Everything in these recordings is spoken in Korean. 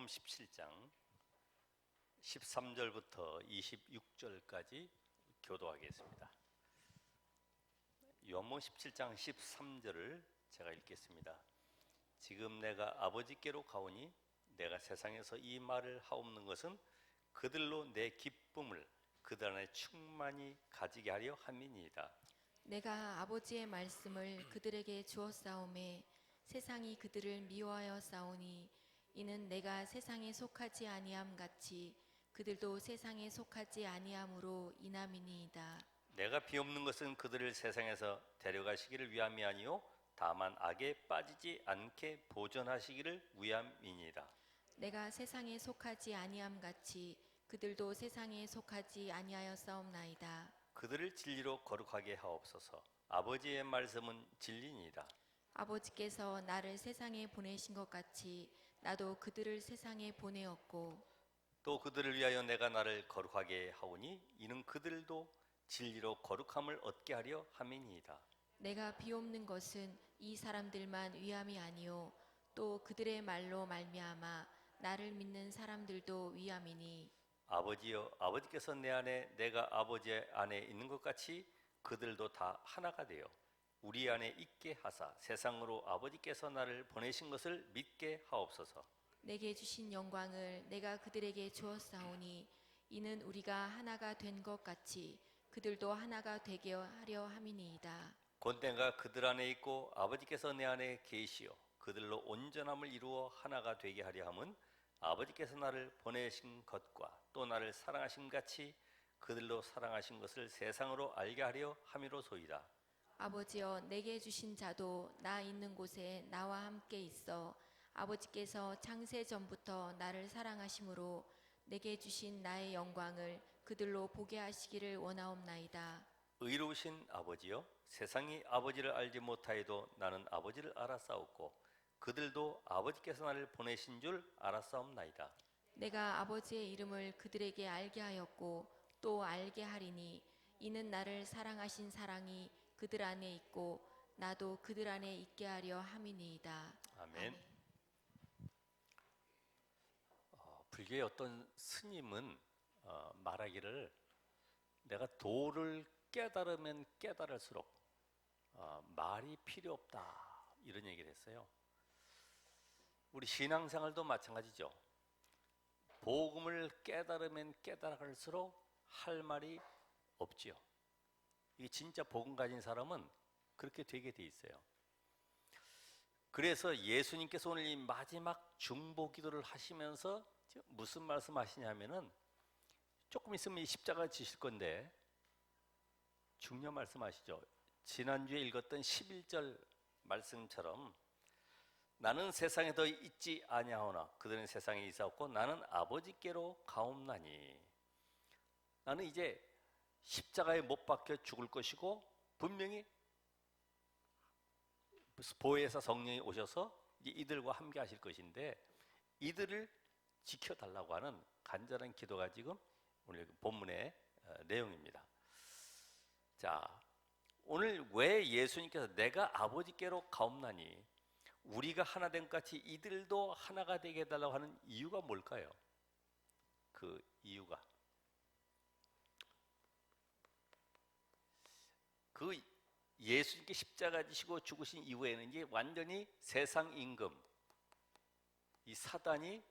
요한복음 17장 13절부터 26절까지 교도하겠습니다. 요한복음 17장 13절을 제가 읽겠습니다. 지금 내가 아버지께로 가오니 내가 세상에서 이 말을 하옵는 것은 그들로 내 기쁨을 그들 안에 충만히 가지게 하려 함이니이다. 내가 아버지의 말씀을 그들에게 주었사오매 세상이 그들을 미워하여 싸우니 이는 내가 세상에 속하지 아니함 같이 그들도 세상에 속하지 아니함으로 인함이니이다. 내가 비옵는 것은 그들을 세상에서 데려가시기를 위함이 아니요 다만 악에 빠지지 않게 보존하시기를 위함이니이다. 내가 세상에 속하지 아니함 같이 그들도 세상에 속하지 아니하였사옵나이다. 그들을 진리로 거룩하게 하옵소서. 아버지의 말씀은 진리니이다. 아버지께서 나를 세상에 보내신 것 같이 나도 그들을 세상에 보내었고 또 그들을 위하여 내가 나를 거룩하게 하오니 이는 그들도 진리로 거룩함을 얻게 하려 함이니이다. 내가 비옵는 것은 이 사람들만 위함이 아니요 또 그들의 말로 말미암아 나를 믿는 사람들도 위함이니 아버지여, 아버지께서 내 안에 내가 아버지 안에 있는 것 같이 그들도 다 하나가 되어 우리 안에 있게 하사 세상으로 아버지께서 나를 보내신 것을 믿게 하옵소서. 내게 주신 영광을 내가 그들에게 주었사오니 이는 우리가 하나가 된 것 같이 그들도 하나가 되게 하려 함이니이다. 곧 내가 그들 안에 있고 아버지께서 내 안에 계시어 그들로 온전함을 이루어 하나가 되게 하려 함은 아버지께서 나를 보내신 것과 또 나를 사랑하신 같이 그들로 사랑하신 것을 세상으로 알게 하려 함이로소이다. 아버지여 내게 주신 자도 나 있는 곳에 나와 함께 있어 아버지께서 창세 전부터 나를 사랑하심으로 내게 주신 나의 영광을 그들로 보게 하시기를 원하옵나이다. 의로우신 아버지여, 세상이 아버지를 알지 못하여도 나는 아버지를 알았사옵고 그들도 아버지께서 나를 보내신 줄 알았사옵나이다. 내가 아버지의 이름을 그들에게 알게 하였고 또 알게 하리니 이는 나를 사랑하신 사랑이 그들 안에 있고 나도 그들 안에 있게 하려 함이니이다. 아멘. 불교의 어떤 스님은 말하기를 내가 도를 깨달으면 깨달을수록 말이 필요 없다 이런 얘기를 했어요. 우리 신앙생활도 마찬가지죠. 복음을 깨달으면 깨달을수록 할 말이 없지요. 이게 진짜 복음 가진 사람은 그렇게 되게 돼 있어요. 그래서 예수님께서 오늘 이 마지막 중보 기도를 하시면서 무슨 말씀하시냐면은 조금 있으면 이 십자가 지실 건데 중요한 말씀하시죠. 지난주에 읽었던 11절 말씀처럼 나는 세상에 더 있지 아니하오나 그들은 세상에 있사옵고 나는 아버지께로 가옵나니. 나는 이제 십자가에 못 박혀 죽을 것이고 분명히 보혜사 성령이 오셔서 이들과 함께 하실 것인데 이들을 지켜달라고 하는 간절한 기도가 지금 오늘 본문의 내용입니다. 자, 오늘 왜 예수님께서 내가 아버지께로 가옵나니 우리가 하나 된 것 같이 이들도 하나가 되게 해달라고 하는 이유가 뭘까요? 그 이유가 그 예수님께 십자가 지시고 죽으신 이후에는 이게 완전히 세상 임금 이 사단이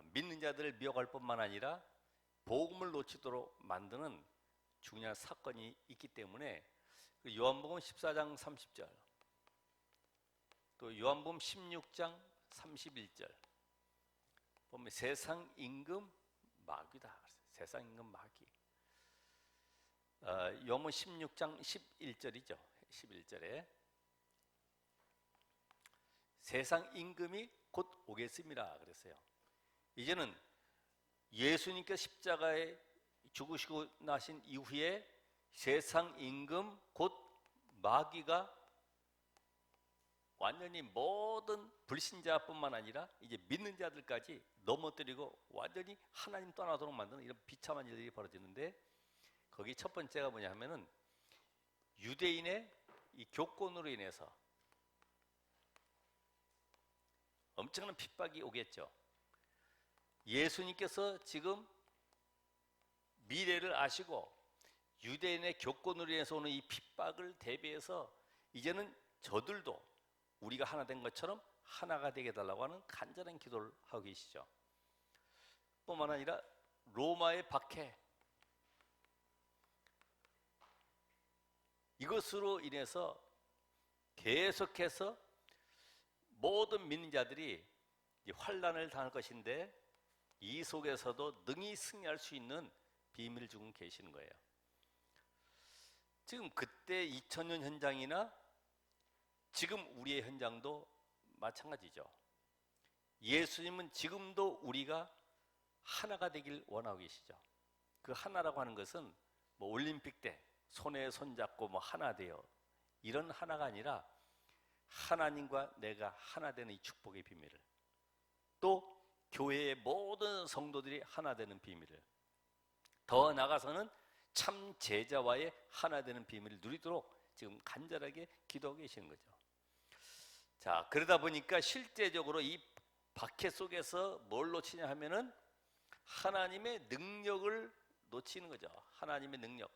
믿는 자들을 미혹할 뿐만 아니라 복음을 놓치도록 만드는 중요한 사건이 있기 때문에 요한복음 14장 30절 또 요한복음 16장 31절 보면 세상 임금 마귀다. 세상 임금 마귀. 요한복음 16장 11절이죠. 11절에 세상 임금이 곧 오겠습니다. 그랬어요. 이제는 예수님께서 십자가에 죽으시고 나신 이후에 세상 임금 곧 마귀가 완전히 모든 불신자뿐만 아니라 이제 믿는 자들까지 넘어뜨리고 완전히 하나님 떠나도록 만드는 이런 비참한 일들이 벌어지는데 거기 첫 번째가 뭐냐 하면은 유대인의 이 교권으로 인해서 엄청난 핍박이 오겠죠. 예수님께서 지금 미래를 아시고 유대인의 교권으로 인해서 오는 이 핍박을 대비해서 이제는 저들도 우리가 하나 된 것처럼 하나가 되게 해달라고 하는 간절한 기도를 하고 계시죠. 뿐만 아니라 로마의 박해, 이것으로 인해서 계속해서 모든 믿는 자들이 환난을 당할 것인데 이 속에서도 능히 승리할 수 있는 비밀을 주고 계시는 거예요. 지금 그때 2000년 현장이나 지금 우리의 현장도 마찬가지죠. 예수님은 지금도 우리가 하나가 되길 원하고 계시죠. 그 하나라고 하는 것은 뭐 올림픽 때 손에 손잡고 뭐 하나 되어 이런 하나가 아니라 하나님과 내가 하나 되는 이 축복의 비밀을, 또 교회의 모든 성도들이 하나 되는 비밀을, 더 나아가서는 참 제자와의 하나 되는 비밀을 누리도록 지금 간절하게 기도하고 계시는 거죠. 자, 그러다 보니까 실제적으로 이 박해 속에서 뭘 놓치냐 하면은 하나님의 능력을 놓치는 거죠. 하나님의 능력.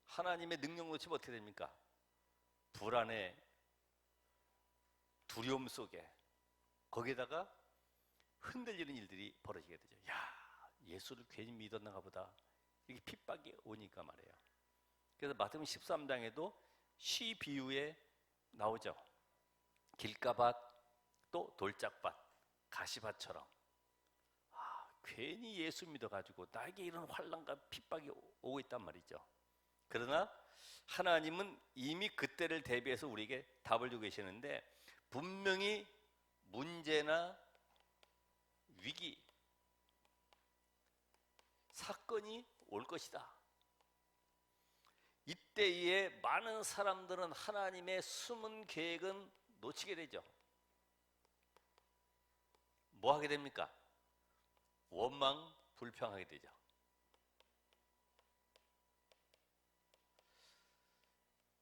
하나님의 능력 놓치면 어떻게 됩니까? 불안에, 두려움 속에, 거기에다가 흔들리는 일들이 벌어지게 되죠. 야, 예수를 괜히 믿었나 보다. 이렇게 핍박이 오니까 말이에요. 그래서 마태복음 13장에도 시 비유에 나오죠. 길가밭, 또 돌짝밭, 가시밭처럼. 괜히 예수 믿어가지고 나에게 이런 환난과 핍박이 오고 있단 말이죠. 그러나 하나님은 이미 그때를 대비해서 우리에게 답을 주고 계시는데, 분명히 문제나 위기, 사건이 올 것이다. 이때에 많은 사람들은 하나님의 숨은 계획은 놓치게 되죠. 뭐 하게 됩니까? 원망, 불평하게 되죠.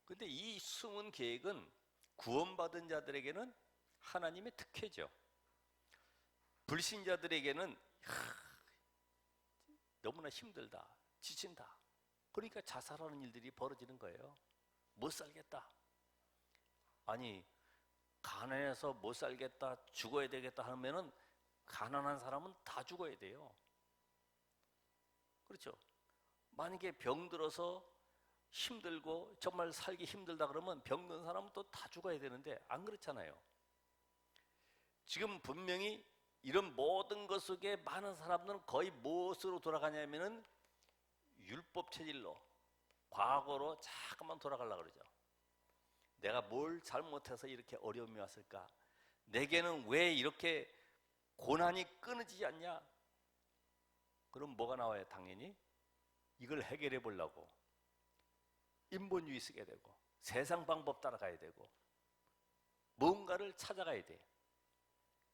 그런데 이 숨은 계획은 구원받은 자들에게는 하나님의 특혜죠. 불신자들에게는 너무나 힘들다, 지친다, 그러니까 자살하는 일들이 벌어지는 거예요. 못 살겠다. 아니, 가난해서 못 살겠다, 죽어야 되겠다 하면은 가난한 사람은 다 죽어야 돼요. 그렇죠? 만약에 병들어서 힘들고 정말 살기 힘들다 그러면 병든 사람은 또 다 죽어야 되는데 안 그렇잖아요. 지금 분명히 이런 모든 것 속에 많은 사람들은 거의 무엇으로 돌아가냐면은 율법 체질로, 과거로 자꾸만 돌아가려고 그러죠. 내가 뭘 잘못해서 이렇게 어려움이 왔을까? 내게는 왜 이렇게 고난이 끊어지지 않냐? 그럼 뭐가 나와요? 당연히 이걸 해결해 보려고 인본주의 쓰게 되고 세상 방법 따라가야 되고 뭔가를 찾아가야 돼.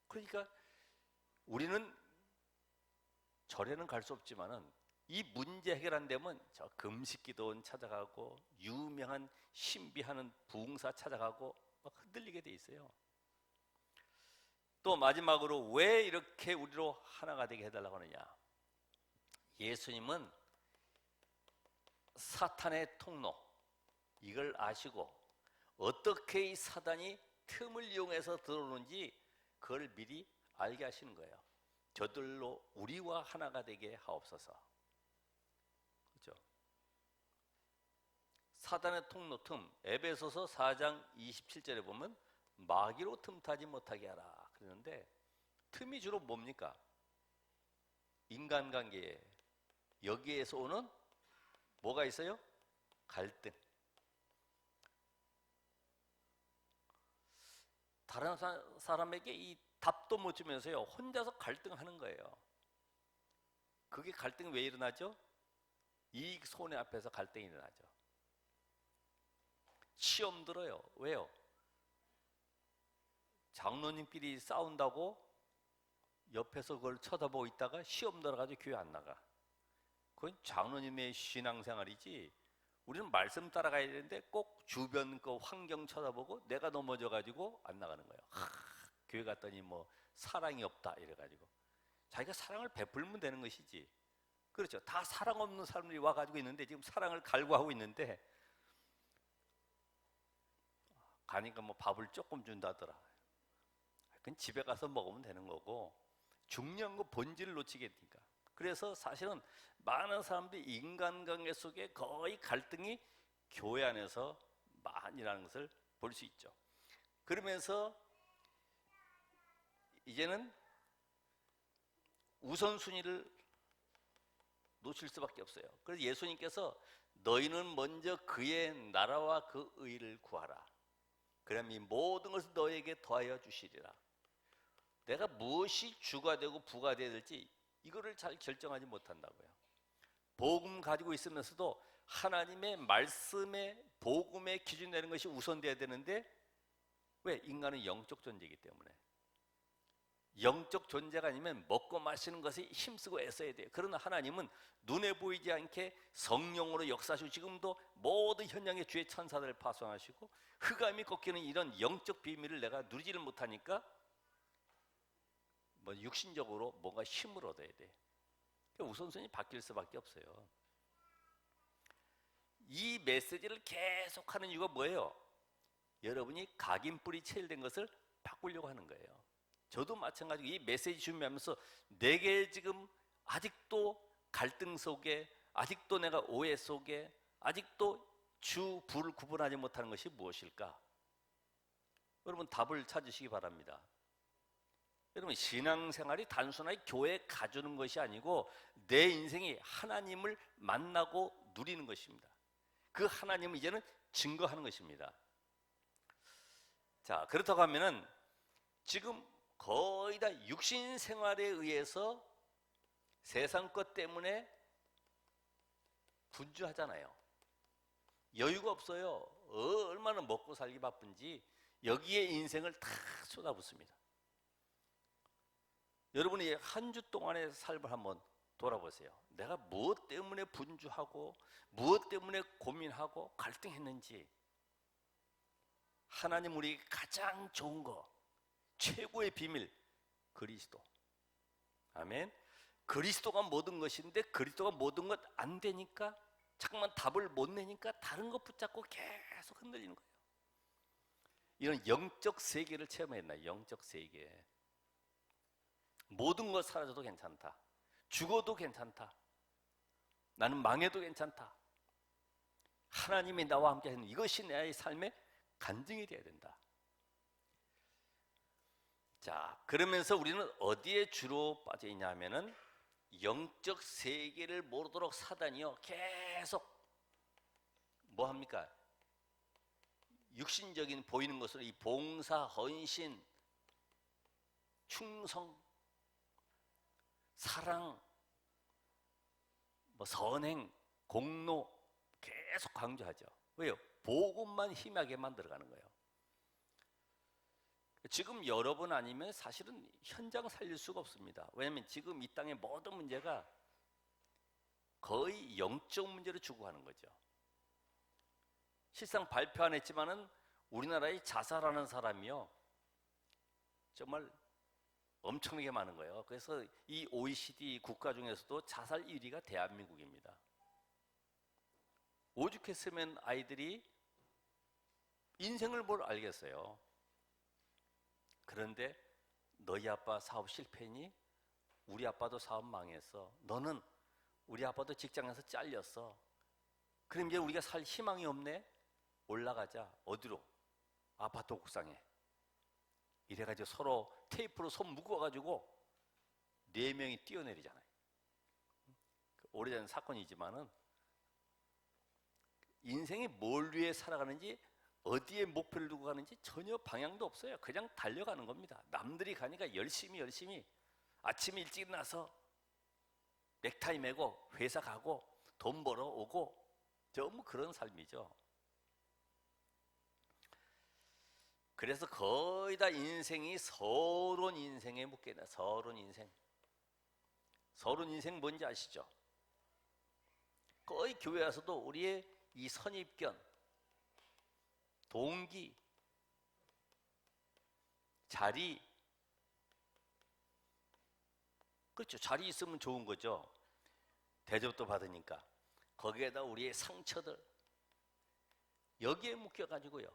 그러니까 우리는 절에는 갈 수 없지만은 이 문제 해결 안 되면 저 금식기도원 찾아가고 유명한 신비하는 부흥사 찾아가고 막 흔들리게 돼 있어요. 또 마지막으로 왜 이렇게 우리로 하나가 되게 해달라고 하느냐? 예수님은 사탄의 통로, 이걸 아시고 어떻게 이 사단이 틈을 이용해서 들어오는지 그걸 미리 알게 하시는 거예요. 저들로 우리와 하나가 되게 하옵소서. 그렇죠? 사단의 통로 틈, 에베소서 4장 27절에 보면 마귀로 틈타지 못하게 하라 그러는데, 틈이 주로 뭡니까? 인간관계에, 여기에서 오는 뭐가 있어요? 갈등. 다른 사람에게 이 답도 못 주면서요, 혼자서 갈등하는 거예요. 그게 갈등이 왜 일어나죠? 이익 손해 앞에서 갈등이 일어나죠. 시험 들어요. 왜요? 장로님끼리 싸운다고 옆에서 그걸 쳐다보고 있다가 시험 들어가지고 교회 안 나가. 그건 장로님의 신앙생활이지 우리는 말씀 따라가야 되는데 꼭 주변 거 환경 쳐다보고 내가 넘어져 가지고 안 나가는 거예요. 교회 갔더니 뭐 사랑이 없다 이래 가지고 자기가 사랑을 베풀면 되는 것이지. 그렇죠. 다 사랑 없는 사람들이 와 가지고 있는데 지금 사랑을 갈구하고 있는데 가니까 뭐 밥을 조금 준다더라. 그건 집에 가서 먹으면 되는 거고 중요한 거 본질을 놓치게 되니까. 그래서 사실은 많은 사람들이 인간관계 속에 거의 갈등이 교회 안에서 많이라는 것을 볼 수 있죠. 그러면서 이제는 우선순위를 놓칠 수밖에 없어요. 그래서 예수님께서 너희는 먼저 그의 나라와 그 의를 구하라. 그럼 이 모든 것을 너에게 더하여 주시리라. 내가 무엇이 주가 되고 부가 되어야 될지 이거를 잘 결정하지 못한다고요. 복음 가지고 있으면서도 하나님의 말씀의 복음의 기준 내는 것이 우선돼야 되는데 왜? 인간은 영적 존재이기 때문에. 영적 존재가 아니면 먹고 마시는 것에 힘쓰고 애써야 돼요. 그러나 하나님은 눈에 보이지 않게 성령으로 역사하시고 지금도 모든 현장에 주의 천사들을 파송하시고 흑암이 꺾이는 이런 영적 비밀을 내가 누리지를 못하니까 뭐 육신적으로 뭔가 힘을 얻어야 돼. 그러니까 우선순위 바뀔 수밖에 없어요. 이 메시지를 계속하는 이유가 뭐예요? 여러분이 각인뿌리 체일된 것을 바꾸려고 하는 거예요. 저도 마찬가지고 이 메시지 준비하면서 내게 지금 아직도 갈등 속에, 아직도 내가 오해 속에, 아직도 주, 부를 구분하지 못하는 것이 무엇일까? 여러분 답을 찾으시기 바랍니다. 여러분 신앙생활이 단순하게 교회에 가주는 것이 아니고 내 인생이 하나님을 만나고 누리는 것입니다. 그 하나님을 이제는 증거하는 것입니다. 자, 그렇다고 하면은 지금 거의 다 육신 생활에 의해서 세상 것 때문에 분주하잖아요. 여유가 없어요. 얼마나 먹고 살기 바쁜지 여기에 인생을 다 쏟아붓습니다. 여러분이 한 주 동안의 삶을 한번 돌아보세요. 내가 무엇 때문에 분주하고 무엇 때문에 고민하고 갈등했는지. 하나님 우리에게 가장 좋은 거, 최고의 비밀, 그리스도. 아멘. 그리스도가 모든 것인데 그리스도가 모든 것 안 되니까 잠깐만 답을 못 내니까 다른 것 붙잡고 계속 흔들리는 거예요. 이런 영적 세계를 체험했나? 영적 세계. 모든 것 사라져도 괜찮다. 죽어도 괜찮다. 나는 망해도 괜찮다. 하나님이 나와 함께 하는 이것이 내 삶의 간증이 되어야 된다. 자, 그러면서 우리는 어디에 주로 빠져 있냐 하면은 영적 세계를 모르도록 사단이요 계속 뭐 합니까? 육신적인 보이는 것으로 이 봉사, 헌신, 충성, 사랑, 뭐 선행, 공로 계속 강조하죠. 왜요? 복음만 힘하게 만들어가는 거예요. 지금 여러분 아니면 사실은 현장 살릴 수가 없습니다. 왜냐하면 지금 이 땅의 모든 문제가 거의 영적 문제로 추구하는 거죠. 실상 발표 안 했지만은 우리나라에 자살하는 사람이요 정말 엄청나게 많은 거예요. 그래서 이 OECD 국가 중에서도 자살 1위가 대한민국입니다. 오죽했으면 아이들이 인생을 뭘 알겠어요. 그런데 너희 아빠 사업 실패니? 우리 아빠도 사업 망했어. 너는 우리 아빠도 직장에서 잘렸어. 그럼 이제 우리가 살 희망이 없네? 올라가자. 어디로? 아파트 옥상에. 이래가지고 서로 테이프로 손 묶어가지고 4명이 뛰어내리잖아요. 오래전 사건이지만은 인생이 뭘 위해 살아가는지 어디에 목표를 두고 가는지 전혀 방향도 없어요. 그냥 달려가는 겁니다. 남들이 가니까 열심히 아침에 일찍 나서 넥타이 매고 회사 가고 돈 벌어 오고 전부 그런 삶이죠. 그래서 거의 다 인생이 서론 인생에 묶여 있다. 서론 인생. 서론 인생 뭔지 아시죠? 거의 교회 와서도 우리의 이 선입견, 동기, 자리, 그렇죠. 자리 있으면 좋은 거죠. 대접도 받으니까. 거기에다 우리의 상처들, 여기에 묶여가지고요,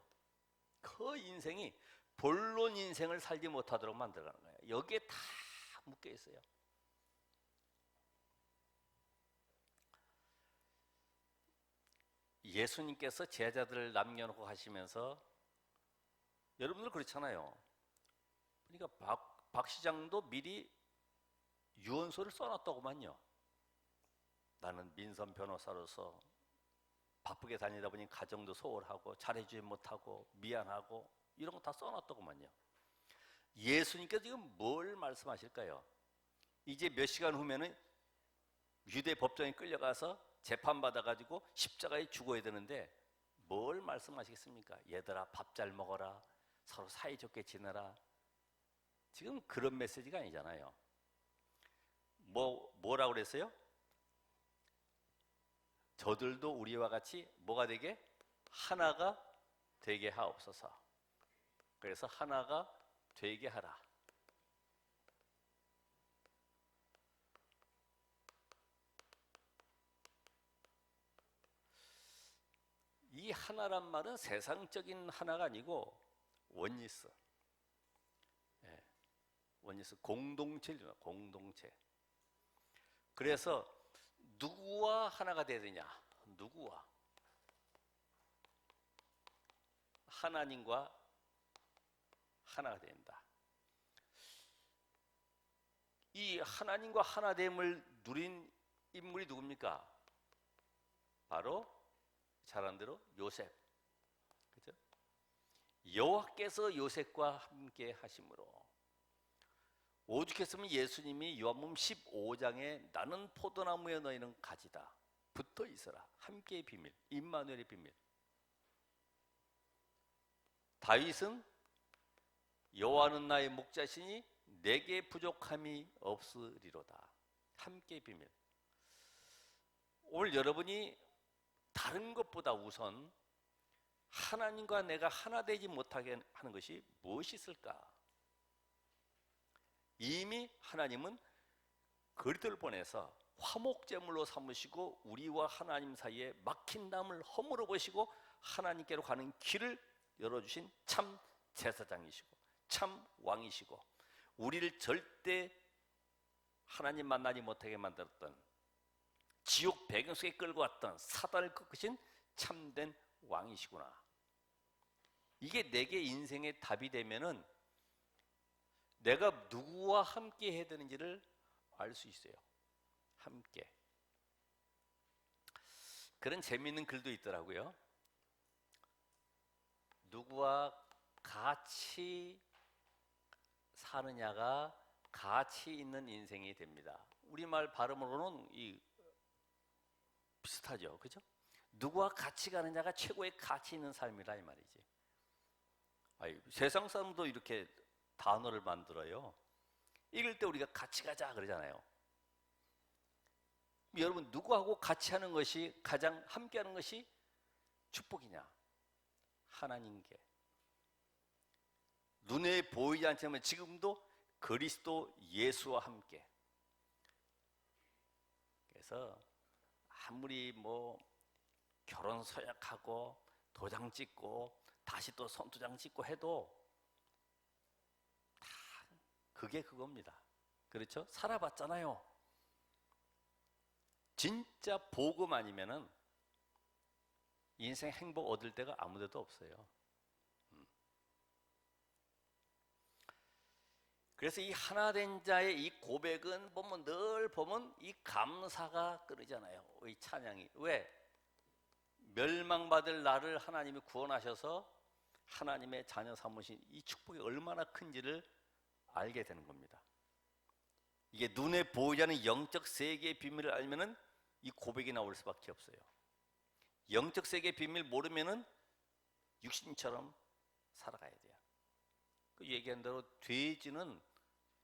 그 인생이 본론 인생을 살지 못하도록 만들어가는 거예요. 여기에 다 묶여 있어요. 예수님께서 제자들을 남겨놓고 가시면서, 여러분들 그렇잖아요. 그러니까 박 시장도 미리 유언서를 써놨다고만요. 나는 민선 변호사로서 바쁘게 다니다 보니 가정도 소홀하고 잘해주지 못하고 미안하고 이런 거 다 써놨다고만요. 예수님께서 지금 뭘 말씀하실까요? 이제 몇 시간 후면은 유대 법정에 끌려가서 재판받아가지고 십자가에 죽어야 되는데 뭘 말씀하시겠습니까? 얘들아, 밥 잘 먹어라, 서로 사이좋게 지내라. 지금 그런 메시지가 아니잖아요. 뭐라고 그랬어요? 저들도 우리와 같이 뭐가 되게? 하나가 되게 하옵소서. 그래서 하나가 되게 하라. 이 하나란 말은 세상적인 하나가 아니고 원리스, 원리스, 공동체죠. 공동체. 그래서 누구와 하나가 돼야 되냐? 누구와? 하나님과 하나가 된다. 이 하나님과 하나됨을 누린 인물이 누굽니까? 바로 잘 아는 대로 요셉. 그죠? 여호와께서 요셉과 함께 하심으로, 오죽했으면 예수님이 요한복음 15장에 나는 포도나무에 너희는 가지다, 붙어 있어라, 함께의 비밀, 임마누엘의 비밀. 다윗은 여호와는 나의 목자시니 내게 부족함이 없으리로다, 함께의 비밀. 오늘 여러분이 다른 것보다 우선 하나님과 내가 하나 되지 못하게 하는 것이 무엇이 있을까? 이미 하나님은 그리스도를 보내서 화목제물로 삼으시고 우리와 하나님 사이에 막힌 담을 허물어 보시고 하나님께로 가는 길을 열어주신 참 제사장이시고 참 왕이시고, 우리를 절대 하나님 만나지 못하게 만들었던, 지옥 배경 속에 끌고 왔던 사단을 꺾으신 참된 왕이시구나. 이게 내게 인생의 답이 되면은 내가 누구와 함께 해야 되는지를 알 수 있어요. 함께. 그런 재미있는 글도 있더라고요. 누구와 같이 사느냐가 가치 있는 인생이 됩니다. 우리말 발음으로는 비슷하죠. 그죠? 누구와 같이 가느냐가 최고의 가치 있는 삶이라 이 말이지. 세상 사람도 이렇게 단어를 만들어요. 읽을 때 우리가 같이 가자 그러잖아요. 여러분, 누구하고 같이 하는 것이 가장 함께 하는 것이 축복이냐? 하나님께. 눈에 보이지 않지만 지금도 그리스도 예수와 함께. 그래서 아무리 결혼 서약하고 도장 찍고 다시 또 손도장 찍고 해도 다 그게 그겁니다. 그렇죠? 살아봤잖아요. 진짜 복음 아니면은 인생 행복 얻을 데가 아무 데도 없어요. 그래서 이 하나된 자의 이 고백은 늘 보면 이 감사가 끓이잖아요. 이 찬양이. 왜? 멸망받을 나를 하나님이 구원하셔서 하나님의 자녀 삼으신 이 축복이 얼마나 큰지를 알게 되는 겁니다. 이게 눈에 보이지 않는 영적 세계의 비밀을 알면은 이 고백이 나올 수밖에 없어요. 영적 세계의 비밀 모르면은 육신처럼 살아가야 돼요. 그 얘기한 대로 돼지는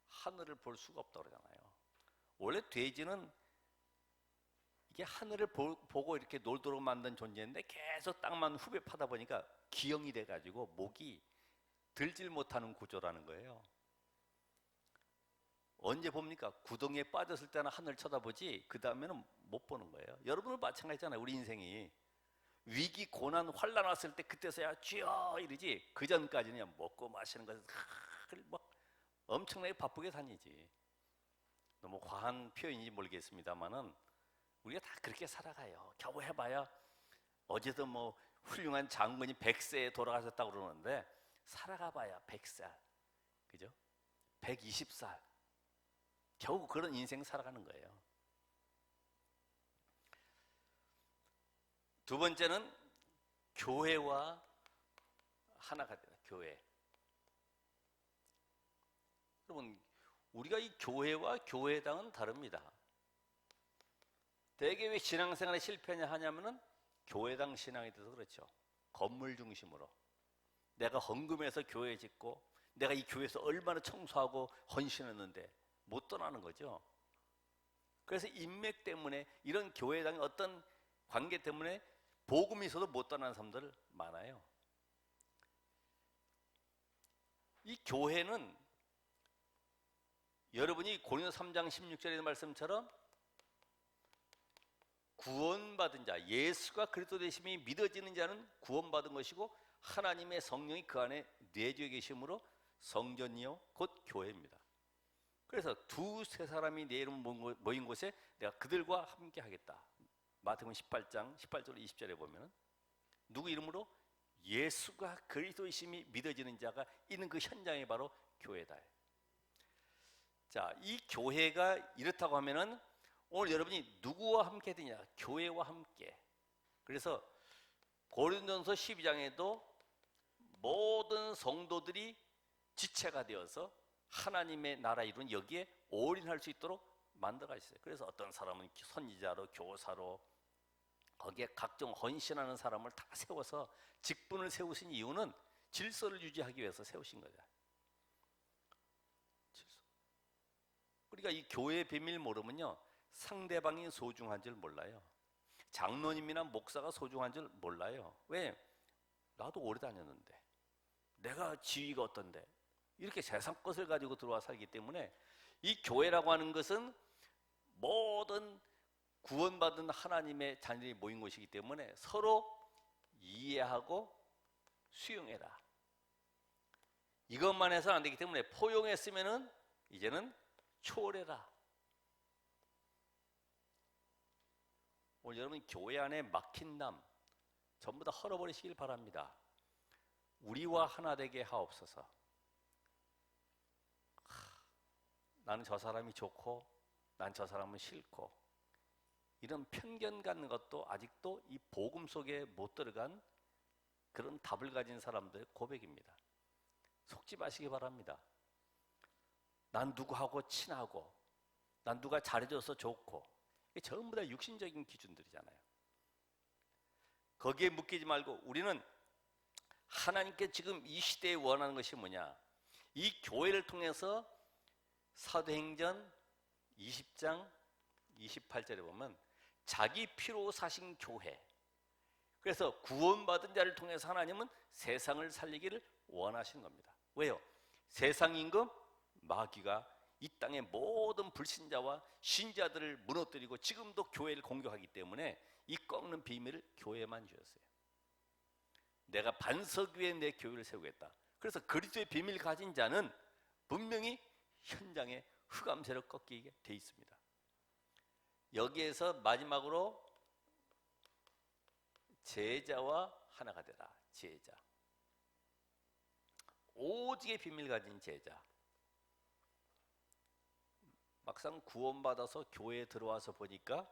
하늘을 볼 수가 없다고 그러잖아요. 원래 돼지는 이게 하늘을 보고 이렇게 놀도록 만든 존재인데 계속 땅만 후배 파다 보니까 기형이 돼가지고 목이 들질 못하는 구조라는 거예요. 언제 봅니까? 구덩이에 빠졌을 때는 하늘 쳐다보지 그 다음에는 못 보는 거예요. 여러분은 마찬가지잖아요. 우리 인생이 위기, 고난, 환란 왔을 때 그때서야 주여 이러지 그 전까지는 먹고 마시는 것을 막 엄청나게 바쁘게 다니지. 너무 과한 표현인지 모르겠습니다만은 우리가 다 그렇게 살아가요. 겨우 해봐야 어제도 뭐 훌륭한 장군이 100세에 돌아가셨다고 그러는데 살아가봐야 100살, 그죠? 120살 겨우 그런 인생 살아가는 거예요. 두 번째는 교회와 하나가 되다. 교회. 여러분, 우리가 이 교회와 교회당은 다릅니다. 대개 왜 신앙생활에 실패냐 하냐면은 교회당 신앙이 돼서 그렇죠. 건물 중심으로 내가 헌금해서 교회 짓고 내가 이 교회에서 얼마나 청소하고 헌신했는데 못 떠나는 거죠. 그래서 인맥 때문에 이런 교회당의 어떤 관계 때문에 복음이 있어도 못 떠나는 사람들 많아요. 이 교회는 여러분이 고린도 3장 16절의 말씀처럼 구원받은 자, 예수가 그리스도 되심이 믿어지는 자는 구원받은 것이고 하나님의 성령이 그 안에 내주에 계심으로 성전이요 곧 교회입니다. 그래서 두세 사람이 내 이름 모인 곳에 내가 그들과 함께 하겠다. 마태복음 18장 18절 20절에 보면 누구 이름으로? 예수가 그리스도이심이 믿어지는 자가 있는 그 현장이 바로 교회다. 자, 이 교회가 이렇다고 하면은 오늘 여러분이 누구와 함께 되냐? 교회와 함께. 그래서 고린도전서 12장에도 모든 성도들이 지체가 되어서 하나님의 나라 이루는 여기에 올인할 수 있도록 만들어 있어요. 그래서 어떤 사람은 선지자로, 교사로 거기에 각종 헌신하는 사람을 다 세워서 직분을 세우신 이유는 질서를 유지하기 위해서 세우신 거죠. 질서. 우리가 이 교회의 비밀 모르면요, 상대방이 소중한 줄 몰라요. 장로님이나 목사가 소중한 줄 몰라요. 왜? 나도 오래 다녔는데, 내가 지위가 어떤데, 이렇게 세상 것을 가지고 들어와 살기 때문에 이 교회라고 하는 것은 모든 구원받은 하나님의 자녀들이 모인 곳이기 때문에 서로 이해하고 수용해라. 이것만 해서는 안 되기 때문에 포용했으면은 이제는 초월해라. 오늘 여러분 교회 안에 막힌 담 전부 다 헐어버리시길 바랍니다. 우리와 하나 되게 하옵소서. 나는 저 사람이 좋고 난 저 사람은 싫고 이런 편견 갖는 것도 아직도 이 복음 속에 못 들어간 그런 답을 가진 사람들의 고백입니다. 속지 마시기 바랍니다. 난 누구하고 친하고 난 누가 잘해줘서 좋고 이게 전부 다 육신적인 기준들이잖아요. 거기에 묶이지 말고 우리는 하나님께 지금 이 시대에 원하는 것이 뭐냐? 이 교회를 통해서 사도행전 20장 28절에 보면 자기 피로 사신 교회. 그래서 구원받은 자를 통해서 하나님은 세상을 살리기를 원하신 겁니다. 왜요? 세상 임금 마귀가 이 땅의 모든 불신자와 신자들을 무너뜨리고 지금도 교회를 공격하기 때문에 이 꺾는 비밀을 교회만 주었어요. 내가 반석 위에 내 교회를 세우겠다. 그래서 그리스도의 비밀을 가진 자는 분명히 현장에 흑암세로 꺾이게 돼 있습니다. 여기에서 마지막으로 제자와 하나가 되라. 제자. 오직의 비밀 가진 제자. 막상 구원받아서 교회에 들어와서 보니까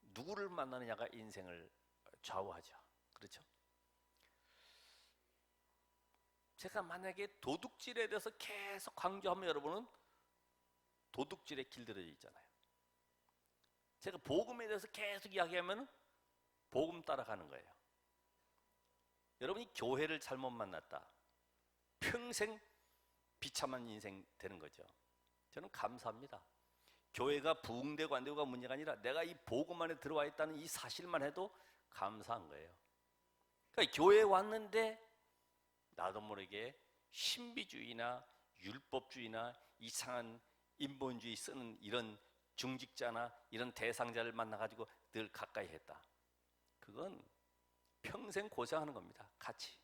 누구를 만나느냐가 인생을 좌우하죠. 그렇죠? 제가 만약에 도둑질에 대해서 계속 강조하면 여러분은 도둑질에 길들여져 있잖아요. 제가 복음에 대해서 계속 이야기하면 복음 따라가는 거예요. 여러분이 교회를 잘못 만났다. 평생 비참한 인생 되는 거죠. 저는 감사합니다. 교회가 부흥되고 안 되고가 문제가 아니라 내가 이 복음 안에 들어와 있다는 이 사실만 해도 감사한 거예요. 그러니까 교회에 왔는데 나도 모르게 신비주의나 율법주의나 이상한 인본주의 쓰는 이런 중직자나 이런 대상자를 만나가지고 늘 가까이 했다. 그건 평생 고생하는 겁니다. 같이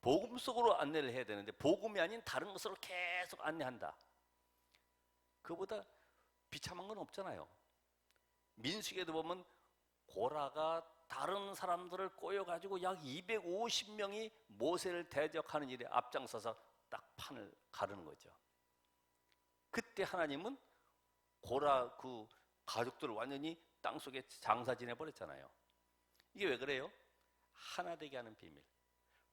복음 속으로 안내를 해야 되는데 복음이 아닌 다른 것으로 계속 안내한다. 그보다 비참한 건 없잖아요. 민수기에도 보면 고라가 다른 사람들을 꼬여가지고 약 250명이 모세를 대적하는 일에 앞장서서 딱 판을 가르는 거죠. 그때 하나님은 고라 그 가족들을 완전히 땅속에 장사 지내버렸잖아요. 이게 왜 그래요? 하나 되게 하는 비밀.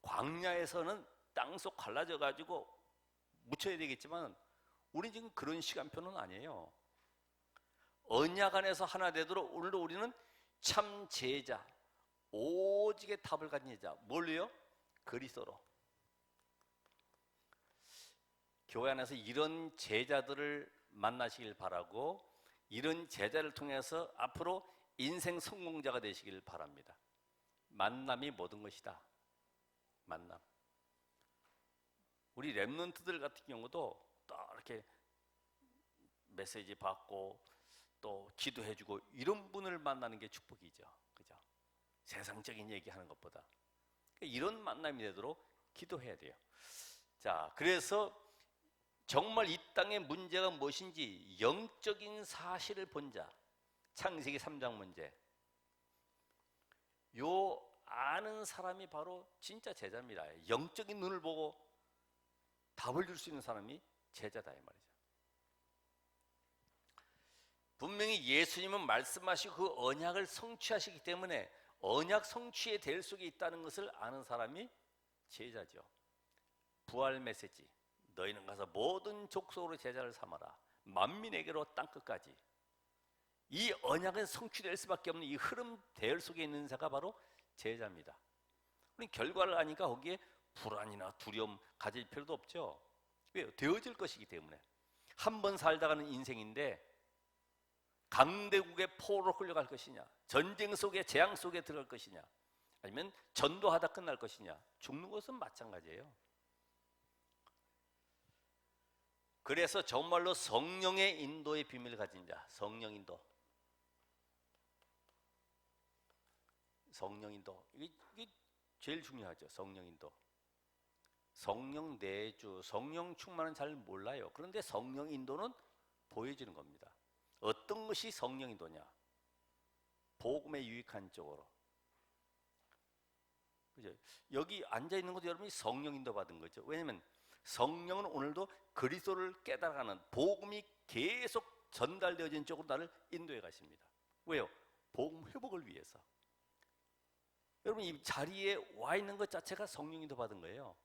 광야에서는 땅속 갈라져가지고 묻혀야 되겠지만 우리 지금 그런 시간표는 아니에요. 언약 안에서 하나 되도록 오늘도 우리는 참 제자, 오직의 답을 가진 제자, 뭘로요? 그리스도로. 교회 안에서 이런 제자들을 만나시길 바라고 이런 제자를 통해서 앞으로 인생 성공자가 되시길 바랍니다. 만남이 모든 것이다. 만남. 우리 랩런트들 같은 경우도 또 이렇게 메시지 받고 또 기도해주고 이런 분을 만나는 게 축복이죠. 그죠? 세상적인 얘기하는 것보다 이런 만남이 되도록 기도해야 돼요. 자, 그래서 정말 이 땅의 문제가 무엇인지 영적인 사실을 본 자, 창세기 3장 문제. 요 아는 사람이 바로 진짜 제자입니다. 영적인 눈을 보고 답을 줄 수 있는 사람이 제자다 이 말이죠. 분명히 예수님은 말씀하시고 그 언약을 성취하시기 때문에 언약 성취의 대 속에 있다는 것을 아는 사람이 제자죠. 부활 메시지. 너희는 가서 모든 족속으로 제자를 삼아라. 만민에게로 땅끝까지. 이 언약은 성취될 수밖에 없는 이 흐름 대열 속에 있는 자가 바로 제자입니다. 우리 결과를 아니까 거기에 불안이나 두려움 가질 필요도 없죠. 왜요? 되어질 것이기 때문에. 한 번 살다가는 인생인데 강대국의 포로로 끌려갈 것이냐, 전쟁 속에 재앙 속에 들어갈 것이냐, 아니면 전도하다 끝날 것이냐, 죽는 것은 마찬가지예요. 그래서 정말로 성령의 인도의 비밀을 가진 자, 성령 인도. 성령 인도. 이게 제일 중요하죠. 성령 인도. 성령 내주, 성령 충만은 잘 몰라요. 그런데 성령 인도는 보여지는 겁니다. 어떤 것이 성령 인도냐? 복음에 유익한 쪽으로. 그죠? 여기 앉아 있는 것도 여러분이 성령 인도 받은 거죠. 왜냐면 성령은 오늘도 그리스도를 깨달아가는 복음이 계속 전달되어진 쪽으로 나를 인도해 가십니다. 왜요? 복음 회복을 위해서. 여러분 이 자리에 와 있는 것 자체가 성령 인도 받은 거예요.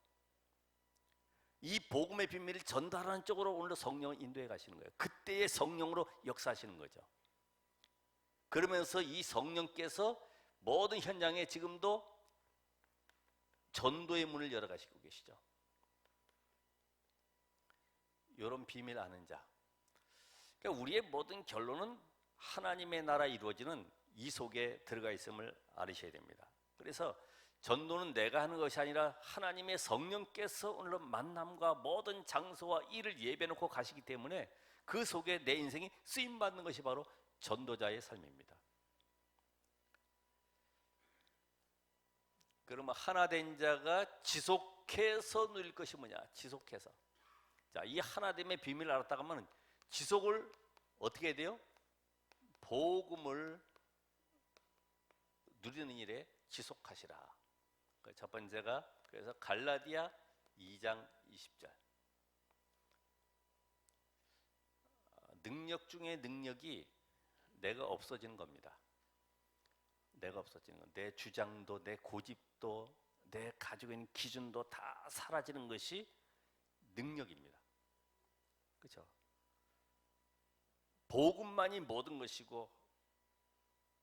이 복음의 비밀을 전달하는 쪽으로 오늘도 성령을 인도해 가시는 거예요. 그때의 성령으로 역사하시는 거죠. 그러면서 이 성령께서 모든 현장에 지금도 전도의 문을 열어 가시고 계시죠. 이런 비밀 아는 자. 그러니까 우리의 모든 결론은 하나님의 나라 이루어지는 이 속에 들어가 있음을 알으셔야 됩니다. 그래서 전도는 내가 하는 것이 아니라 하나님의 성령께서 오늘 만남과 모든 장소와 일을 예배놓고 가시기 때문에 그 속에 내 인생이 쓰임받는 것이 바로 전도자의 삶입니다. 그러면 하나 된 자가 지속해서 누릴 것이 뭐냐? 지속해서. 자, 이 하나됨의 비밀을 알았다가면 지속을 어떻게 해야 돼요? 복음을 누리는 일에 지속하시라. 첫 번째가 그래서 갈라디아 2장 20절. 능력 중에 능력이 내가 없어지는 겁니다. 내가 없어지는 건 내 주장도 내 고집도 내 가지고 있는 기준도 다 사라지는 것이 능력입니다. 그렇죠? 복음만이 모든 것이고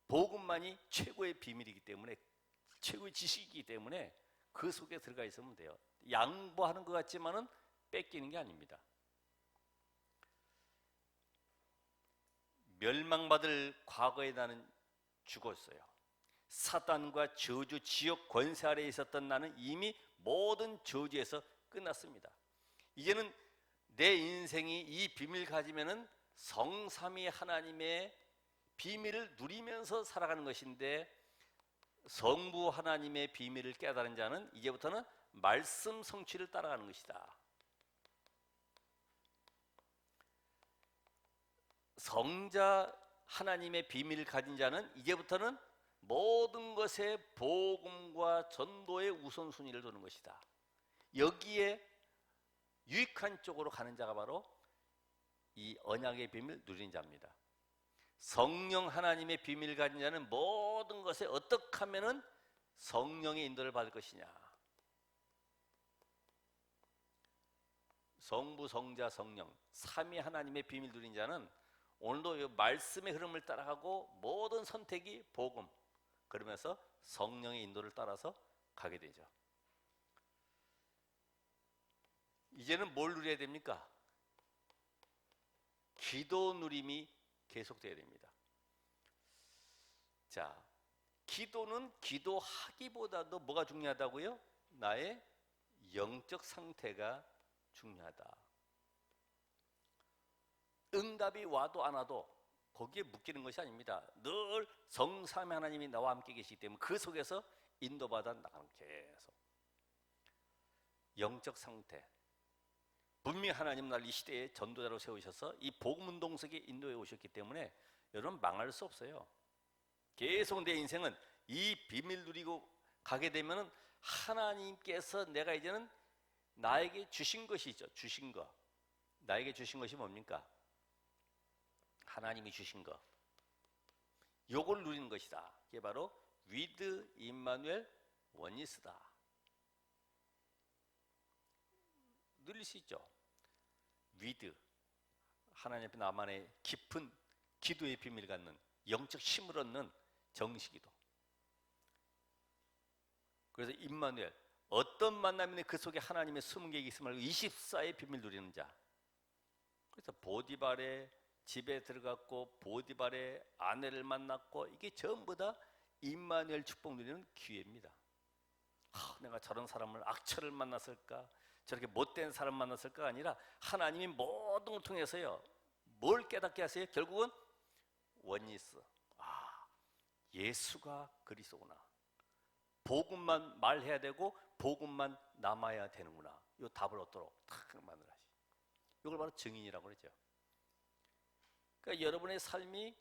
복음만이 최고의 비밀이기 때문에 최고의 지식이기 때문에 그 속에 들어가 있으면 돼요. 양보하는 것 같지만은 뺏기는 게 아닙니다. 멸망받을 과거에 나는 죽었어요. 사단과 저주, 지옥 권세 아래에 있었던 나는 이미 모든 저주에서 끝났습니다. 이제는 내 인생이 이 비밀 가지면은 성삼위 하나님의 비밀을 누리면서 살아가는 것인데, 성부 하나님의 비밀을 깨달은 자는 이제부터는 말씀 성취를 따라가는 것이다. 성자 하나님의 비밀을 가진 자는 이제부터는 모든 것에 복음과 전도의 우선순위를 두는 것이다. 여기에 유익한 쪽으로 가는 자가 바로 이 언약의 비밀을 누리는 자입니다. 성령 하나님의 비밀을 가진 자는 모든 것에 어떻게 하면은 성령의 인도를 받을 것이냐. 성부, 성자, 성령 삼위 하나님의 비밀 누린 자는 오늘도 이 말씀의 흐름을 따라가고 모든 선택이 복음, 그러면서 성령의 인도를 따라서 가게 되죠. 이제는 뭘 누려야 됩니까? 기도 누림이 계속돼야 됩니다. 자, 기도는 기도하기보다도 뭐가 중요하다고요? 나의 영적 상태가 중요하다. 응답이 와도 안 와도 거기에 묶이는 것이 아닙니다. 늘 성삼위 하나님이 나와 함께 계시기 때문에 그 속에서 인도받아 나가는, 계속 영적 상태. 분명히 하나님은 날 이 시대에 전도자로 세우셔서 이 복음운동 속에 인도해 오셨기 때문에 여러분 망할 수 없어요. 계속 내 인생은 이 비밀 누리고 가게 되면 하나님께서 내가 이제는 나에게 주신 것이 있죠. 주신 거. 나에게 주신 것이 뭡니까? 하나님이 주신 거. 요걸 누리는 것이다. 이게 바로 위드 임마누엘 원니스다. 누릴 수 있죠. 위드, 하나님 앞에 나만의 깊은 기도의 비밀을 갖는, 영적 힘을 얻는 정식기도. 그래서 임마누엘, 어떤 만남이든 그 속에 하나님의 숨은 계획이 있음을 알고 24의 비밀 누리는 자. 그래서 보디발의 집에 들어갔고 보디발의 아내를 만났고, 이게 전부 다 임마누엘 축복 누리는 기회입니다. 내가 저런 사람을, 악처를 만났을까, 저렇게 못된 사람 만났을까 아니라 하나님이 모든 걸 통해서요, 뭘 깨닫게 하세요? 결국은 원니스. 예수가 그리스도구나. 복음만 말해야 되고 복음만 남아야 되는구나. 이 답을 얻도록 탁 만들어 하시. 이걸 바로 증인이라고 그러죠. 그러니까 여러분의 삶이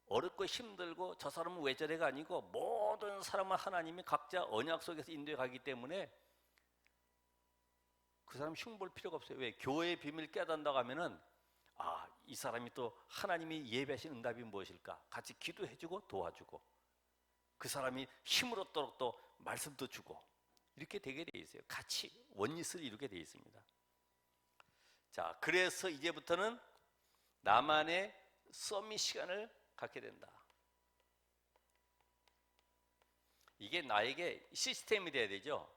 어렵고 힘들고 저 사람은 왜 저래가 아니고, 모든 사람은 하나님이 각자 언약 속에서 인도해 가기 때문에 그 사람 흉볼 필요가 없어요. 왜? 교회의 비밀 깨닫는다고 하면은, 이 사람이 또 하나님이 예배하신 응답이 무엇일까? 같이 기도해주고 도와주고, 그 사람이 힘을 얻도록 또 말씀도 주고, 이렇게 되게 돼 있어요. 같이 원리스를 이루게 돼 있습니다. 자, 그래서 이제부터는 나만의 서밋 시간을 갖게 된다. 이게 나에게 시스템이 돼야 되죠.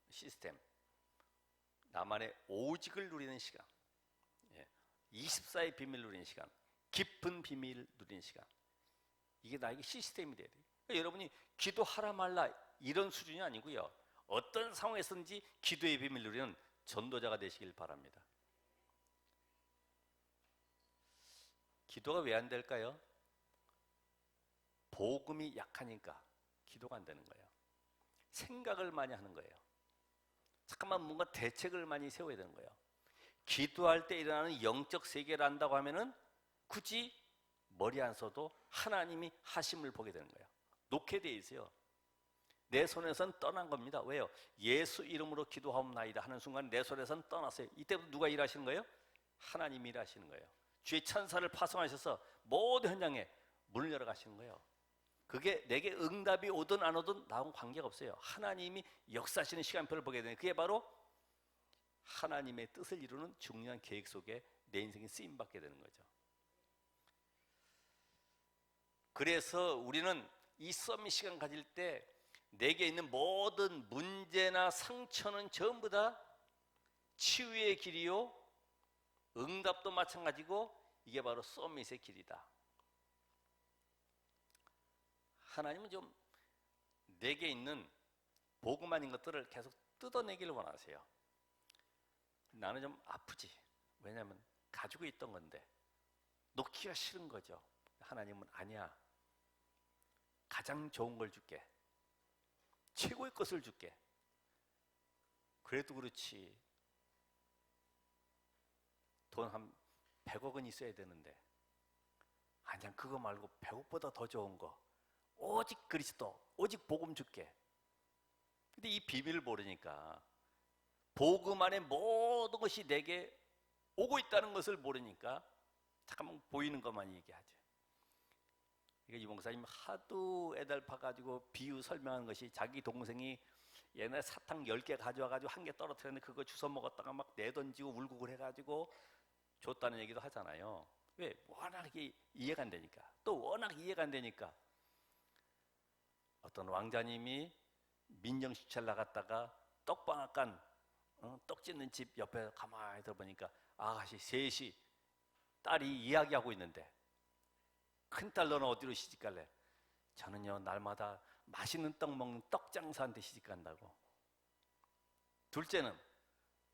시스템. 나만의 오직을 누리는 시간, 24의 비밀을 누리는 시간, 깊은 비밀을 누리는 시간. 이게 나에게 시스템이 돼야 돼요. 그러니까 여러분이 기도하라 말라 이런 수준이 아니고요, 어떤 상황에서든지 기도의 비밀을 누리는 전도자가 되시길 바랍니다. 기도가 왜 안 될까요? 복음이 약하니까 기도가 안 되는 거예요. 생각을 많이 하는 거예요. 잠깐만 뭔가 대책을 많이 세워야 되는 거예요. 기도할 때 일어나는 영적 세계를 안다고 하면은 굳이 머리 안 써도 하나님이 하심을 보게 되는 거예요. 놓게 돼 있어요. 내 손에선 떠난 겁니다. 왜요? 예수 이름으로 기도하옵나이다 하는 순간 내 손에선 떠났어요. 이때부터 누가 일하시는 거예요? 하나님이 일하시는 거예요. 주의 천사를 파송하셔서 모든 현장에 문을 열어 가시는 거예요. 그게 내게 응답이 오든 안 오든 나하고는 관계가 없어요. 하나님이 역사하시는 시간표를 보게 되는, 그게 바로 하나님의 뜻을 이루는 중요한 계획 속에 내 인생이 쓰임받게 되는 거죠. 그래서 우리는 이 서밋 시간 가질 때 내게 있는 모든 문제나 상처는 전부 다 치유의 길이요, 응답도 마찬가지고 이게 바로 서밋의 길이다. 하나님은 좀 내게 있는 복음 아닌 것들을 계속 뜯어내기를 원하세요. 나는 좀 아프지. 왜냐하면 가지고 있던 건데 놓기가 싫은 거죠. 하나님은 아니야. 가장 좋은 걸 줄게. 최고의 것을 줄게. 그래도 그렇지. 돈 한 100억은 있어야 되는데 아니야, 그거 말고 100억보다 더 좋은 거. 오직 그리스도, 오직 복음 줄게. 근데 이 비밀을 모르니까, 복음 안에 모든 것이 내게 오고 있다는 것을 모르니까 잠깐만 보이는 것만 얘기하죠. 그러니까 이 목사님 하도 애달파가지고 비유 설명하는 것이, 자기 동생이 옛날에 사탕 10개 가져와가지고 한 개 떨어뜨렸는데 그거 주워 먹었다가 막 내던지고 울고 그래가지고 줬다는 얘기도 하잖아요. 왜? 워낙 이해가 안 되니까. 또 워낙 이해가 안 되니까. 어떤 왕자님이 민정수찰 나갔다가 떡방앗간 떡 짓는 집 옆에 가만히 들어보니까 아가씨 셋이 딸이 이야기하고 있는데, 큰딸 너는 어디로 시집갈래? 저는요 날마다 맛있는 떡 먹는 떡 장사한테 시집간다고. 둘째는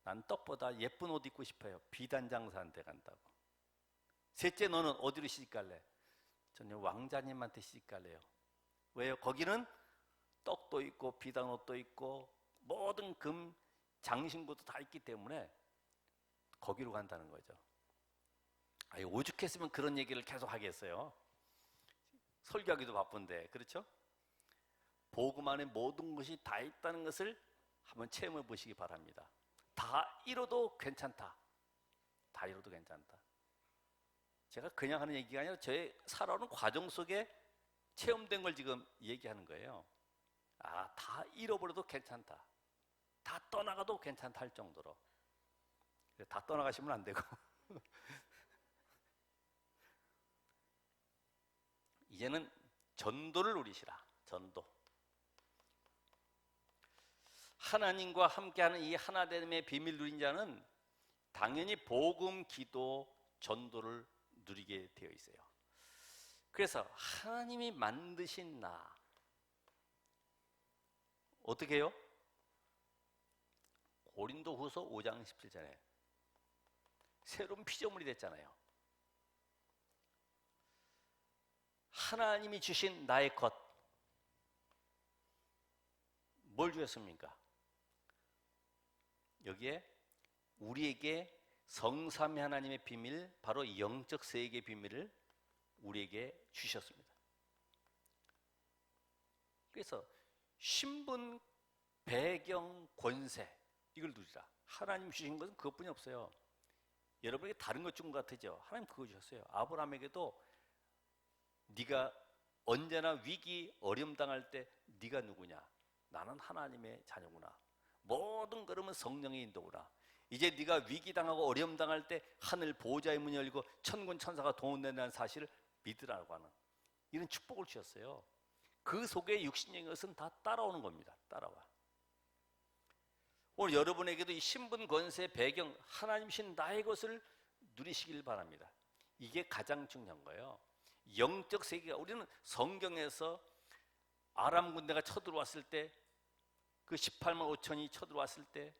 난 떡보다 예쁜 옷 입고 싶어요. 비단 장사한테 간다고. 셋째 너는 어디로 시집갈래? 저는 왕자님한테 시집갈래요. 왜요? 거기는 떡도 있고 비단 옷도 있고 모든 금 장신구도 다 있기 때문에 거기로 간다는 거죠. 아니, 오죽했으면 그런 얘기를 계속 하겠어요. 설교하기도 바쁜데, 그렇죠? 복음 안에 모든 것이 다 있다는 것을 한번 체험해 보시기 바랍니다. 다 잃어도 괜찮다. 다 잃어도 괜찮다. 제가 그냥 하는 얘기가 아니라 저의 살아오는 과정 속에 체험된 걸 지금 얘기하는 거예요. 아, 다 잃어버려도 괜찮다. 다 떠나가도 괜찮다 할 정도로. 다 떠나가시면 안 되고 이제는 전도를 누리시라. 전도. 하나님과 함께하는 이 하나됨의 비밀 누린 자는 당연히 복음, 기도, 전도를 누리게 되어 있어요. 그래서 하나님이 만드신 나 어떻게 해요? 고린도후서 5장 17절에 새로운 피조물이 됐잖아요. 하나님이 주신 나의 것, 뭘 주셨습니까? 여기에 우리에게 성삼위 하나님의 비밀, 바로 영적 세계의 비밀을 우리에게 주셨습니다. 그래서 신분, 배경, 권세, 이걸 누리라. 하나님 주신 것은 그것뿐이 없어요. 여러분에게 다른 것 준 것 같으죠? 하나님 그거 주셨어요. 아브라함에게도 네가 언제나 위기, 어려움 당할 때 네가 누구냐? 나는 하나님의 자녀구나. 모든 걸음은 성령의 인도구나. 이제 네가 위기 당하고 어려움 당할 때 하늘 보호자의 문이 열리고 천군 천사가 도움된다는 사실을 믿으라고 하는 이런 축복을 주셨어요. 그 속에 육신적인 것은 다 따라오는 겁니다. 따라와. 오늘 여러분에게도 이 신분, 권세, 배경, 하나님이신 나의 것을 누리시길 바랍니다. 이게 가장 중요한 거예요. 영적 세계가, 우리는 성경에서 아람 군대가 쳐들어왔을 때, 그 18만 5천이 쳐들어왔을 때,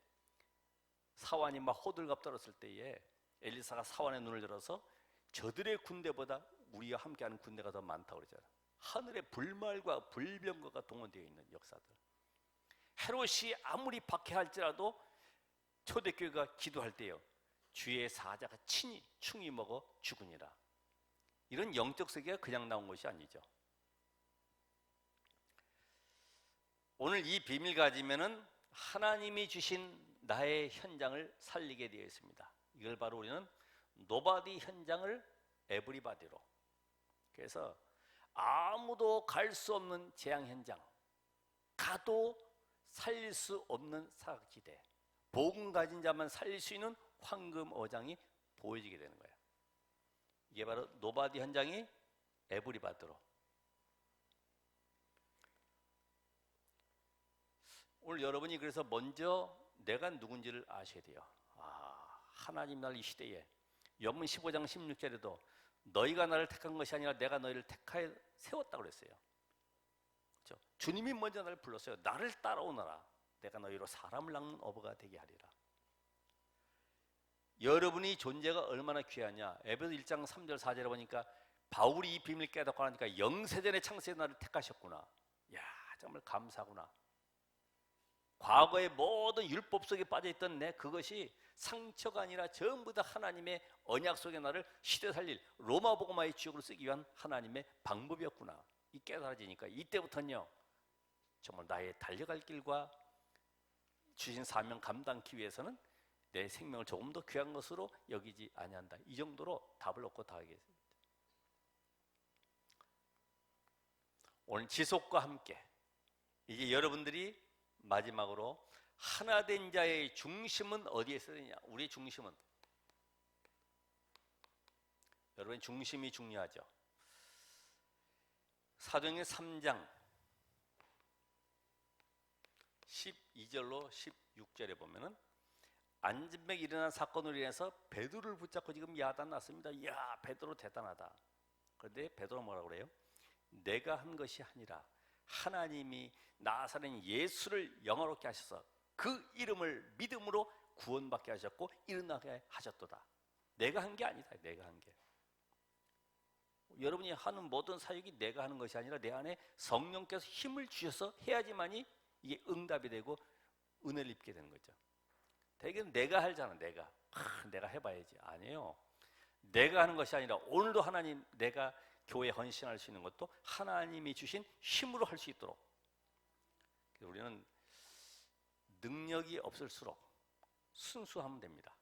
사환이 막 호들갑 떨었을 때에 엘리사가 사환의 눈을 열어서 저들의 군대보다 우리와 함께하는 군대가 더 많다고 그러잖아요. 하늘의 불말과 불병거가 동원되어 있는 역사들. 헤롯이 아무리 박해할지라도 초대교회가 기도할 때요, 주의 사자가 친히 충이 먹어 죽으니라. 이런 영적 세계가 그냥 나온 것이 아니죠. 오늘 이 비밀 가지면은 하나님이 주신 나의 현장을 살리게 되어 있습니다. 이걸 바로 우리는 노바디 현장을 에브리바디로. 그래서 아무도 갈 수 없는 재앙 현장, 가도 살릴 수 없는 사각지대, 복음 가진 자만 살릴 수 있는 황금 어장이 보여지게 되는 거예요. 이게 바로 노바디 현장이 에브리바디로. 오늘 여러분이 그래서 먼저 내가 누군지를 아셔야 돼요. 아, 하나님 날 이 시대에 요한복음 15장 16절에도 너희가 나를 택한 것이 아니라 내가 너희를 택하여 세웠다고 그랬어요. 그렇죠? 주님이 먼저 나를 불렀어요. 나를 따라오너라. 내가 너희로 사람을 낳는 어부가 되게 하리라. 여러분이 존재가 얼마나 귀하냐. 에베소 1장 3절 4절에 보니까 바울이 이 비밀을 깨닫고 하니까 영세전에 창세에 나를 택하셨구나. 야, 정말 감사구나. 과거의 모든 율법 속에 빠져있던 내 그것이 상처가 아니라 전부 다 하나님의 언약 속에 나를 시대 살릴 로마 복음화의 주역으로 쓰기 위한 하나님의 방법이었구나. 이 깨달아지니까 이때부터는요, 정말 나의 달려갈 길과 주신 사명 감당하기 위해서는 내 생명을 조금 더 귀한 것으로 여기지 아니한다. 이 정도로 답을 얻고 다 하겠습니다. 오늘 지속과 함께 이제 여러분들이 마지막으로 하나 된 자의 중심은 어디에 있느냐? 우리의 중심은, 여러분의 중심이 중요하죠. 사도행전 3장 12절로 16절에 보면은 안진뱅이 일어난 사건으로 인해서 베드로를 붙잡고 지금 야단 났습니다. 이야, 베드로 대단하다. 그런데 베드로가 뭐라고 그래요? 내가 한 것이 아니라 하나님이 나사렛 예수를 영화롭게 하셔서 그 이름을 믿음으로 구원받게 하셨고 일어나게 하셨도다. 내가 한 게 아니다. 내가 한 게. 여러분이 하는 모든 사역이 내가 하는 것이 아니라 내 안에 성령께서 힘을 주셔서 해야지만이 이게 응답이 되고 은혜를 입게 되는 거죠. 대개는 내가 하잖아. 내가 해봐야지. 아니에요. 내가 하는 것이 아니라 오늘도 하나님, 내가 교회에 헌신할 수 있는 것도 하나님이 주신 힘으로 할 수 있도록. 우리는 능력이 없을수록 순수하면 됩니다.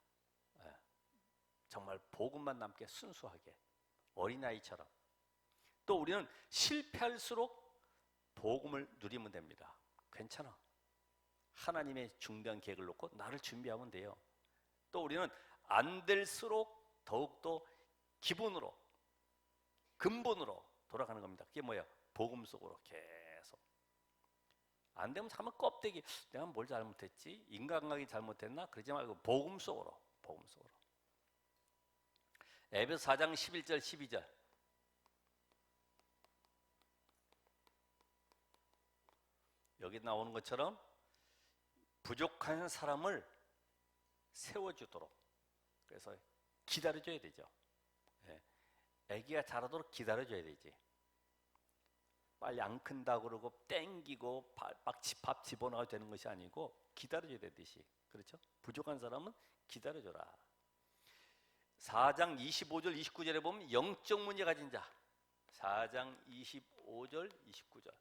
정말 복음만 남게 순수하게, 어린아이처럼. 또 우리는 실패할수록 복음을 누리면 됩니다. 괜찮아. 하나님의 중대한 계획을 놓고 나를 준비하면 돼요. 또 우리는 안 될수록 더욱더 기본으로, 근본으로 돌아가는 겁니다. 그게 뭐예요? 복음 속으로 계속. 안 되면 잠깐 껍데기, 내가 뭘 잘못했지? 인간관계 잘못했나? 그러지 말고 복음 속으로, 복음 속으로. 에베소 4장 11절 12절. 여기 나오는 것처럼 부족한 사람을 세워주도록. 그래서 기다려줘야 되죠. 아기가 자라도록 기다려줘야 되지. 빨리 안 큰다고 그러고 땡기고 밥 집어넣어야 되는 것이 아니고 기다려줘야 되듯이. 그렇죠? 부족한 사람은 기다려줘라. 4장 25절 29절에 보면 영적 문제 가진 자. 4장 25절 29절.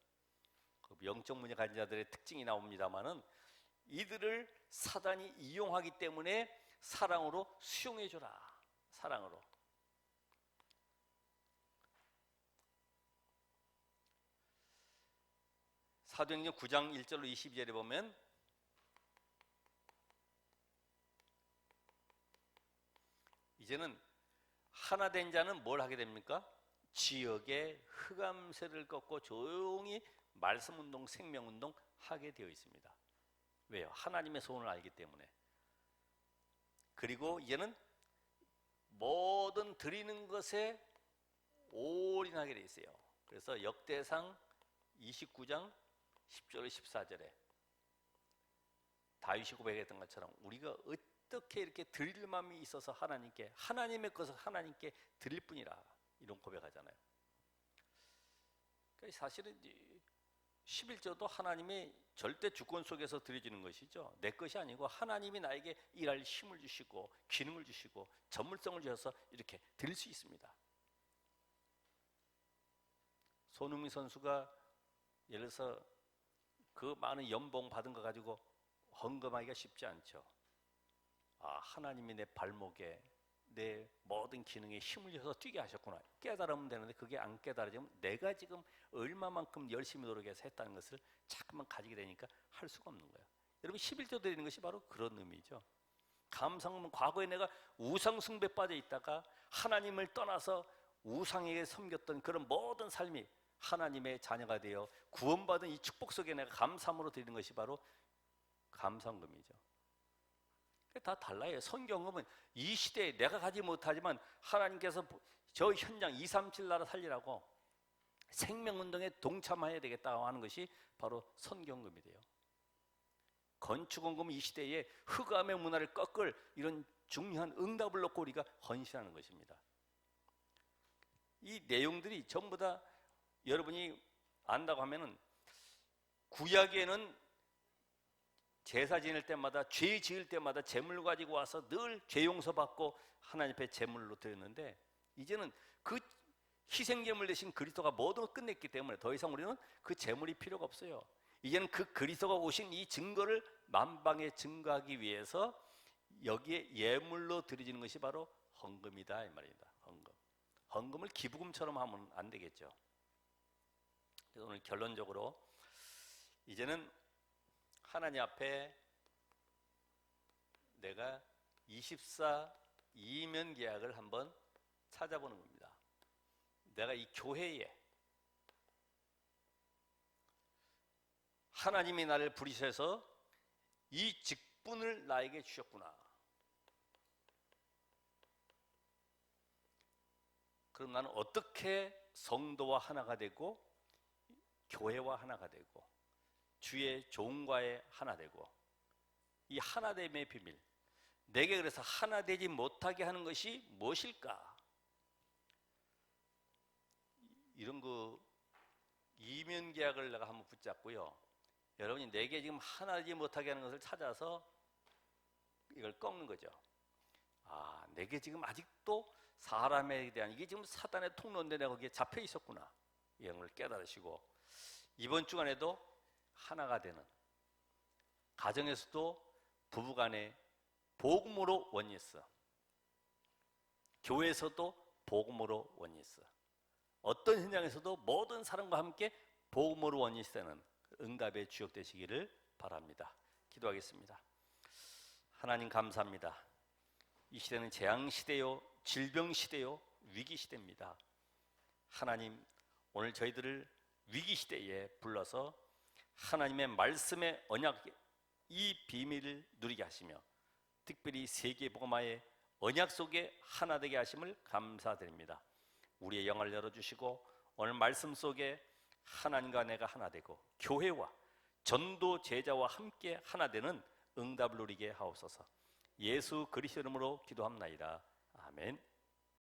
그 영적 문제 가진 자들의 특징이 나옵니다마는 이들을 사단이 이용하기 때문에 사랑으로 수용해줘라. 사랑으로. 사도행전 9장 1절로 22절에 보면 이제는 하나 된 자는 뭘 하게 됩니까? 지역의 흑암세를 꺾고 조용히 말씀운동, 생명운동 하게 되어 있습니다. 왜요? 하나님의 소원을 알기 때문에. 그리고 이제는 모든 드리는 것에 올인하게 되어 있어요. 그래서 역대상 29장 10절 14절에 다윗이 고백했던 것처럼 우리가 어떻게 이렇게 드릴 마음이 있어서 하나님께, 하나님의 것을 하나님께 드릴 뿐이라, 이런 고백하잖아요. 그러니까 사실은 11조도 하나님의 절대 주권 속에서 드려지는 것이죠. 내 것이 아니고 하나님이 나에게 일할 힘을 주시고 기능을 주시고 전문성을 주셔서 이렇게 드릴 수 있습니다. 손흥민 선수가 예를 들어서 그 많은 연봉 받은 거 가지고 헌금하기가 쉽지 않죠. 하나님이 내 발목에 내 모든 기능에 힘을 줘서 뛰게 하셨구나. 깨달으면 되는데 그게 안 깨달아지면 내가 지금 얼마만큼 열심히 노력해서 했다는 것을 자꾸만 가지게 되니까 할 수가 없는 거예요. 여러분 11조 드리는 것이 바로 그런 의미죠. 감사는 과거에 내가 우상 숭배에 빠져 있다가 하나님을 떠나서 우상에게 섬겼던 그런 모든 삶이 하나님의 자녀가 되어 구원받은 이 축복 속에 내가 감사함으로 드리는 것이 바로 감사금이죠. 다 달라요. 성경은 이 시대에 내가 가지 못하지만 하나님께서 저 현장 237 나라 살리라고 생명운동에 동참해야 되겠다고 하는 것이 바로 선경금이 돼요. 건축원금은 이 시대에 흑암의 문화를 꺾을 이런 중요한 응답을 놓고 우리가 헌신하는 것입니다. 이 내용들이 전부 다 여러분이 안다고 하면은, 구약에는 제사 지낼 때마다, 죄 지을 때마다 제물 가지고 와서 늘 죄 용서받고 하나님 앞에 제물로 드렸는데, 이제는 그 희생제물 대신 그리스도가 모든 걸 끝냈기 때문에 더 이상 우리는 그 제물이 필요가 없어요. 이제는 그 그리스도가 오신 이 증거를 만방에 증거하기 위해서 여기에 예물로 드려지는 것이 바로 헌금이다 이 말입니다. 헌금을 기부금처럼 하면 안 되겠죠. 그래서 오늘 결론적으로 이제는 하나님 앞에 내가 24 이면 계약을 한번 찾아보는 겁니다. 내가 이 교회에 하나님이 나를 부르셔서 이 직분을 나에게 주셨구나. 그럼 나는 어떻게 성도와 하나가 되고 교회와 하나가 되고 주의 종과의 하나 되고, 이 하나됨의 비밀, 내게 그래서 하나 되지 못하게 하는 것이 무엇일까? 이런 이면 계약을 내가 한번 붙잡고요. 여러분이 내게 지금 하나 되지 못하게 하는 것을 찾아서 이걸 꺾는 거죠. 아, 내게 지금 아직도 사람에 대한 이게 지금 사단의 통로인데 내가 거기에 잡혀 있었구나. 이런 걸 깨달으시고, 이번 주간에도 하나가 되는, 가정에서도 부부간에 복음으로 원리했어. 교회에서도 복음으로 원리했어. 어떤 현장에서도 모든 사람과 함께 복음으로 원리되는 응답의 주역 되시기를 바랍니다. 기도하겠습니다. 하나님 감사합니다. 이 시대는 재앙 시대요, 질병 시대요, 위기 시대입니다. 하나님, 오늘 저희들을 위기 시대에 불러서 하나님의 말씀의 언약, 이 비밀을 누리게 하시며 특별히 세계복음화의 언약 속에 하나 되게 하심을 감사드립니다. 우리의 영을 열어주시고 오늘 말씀 속에 하나님과 내가 하나 되고 교회와 전도 제자와 함께 하나 되는 응답을 누리게 하옵소서. 예수 그리스도 이름으로 기도합나이다. 아멘.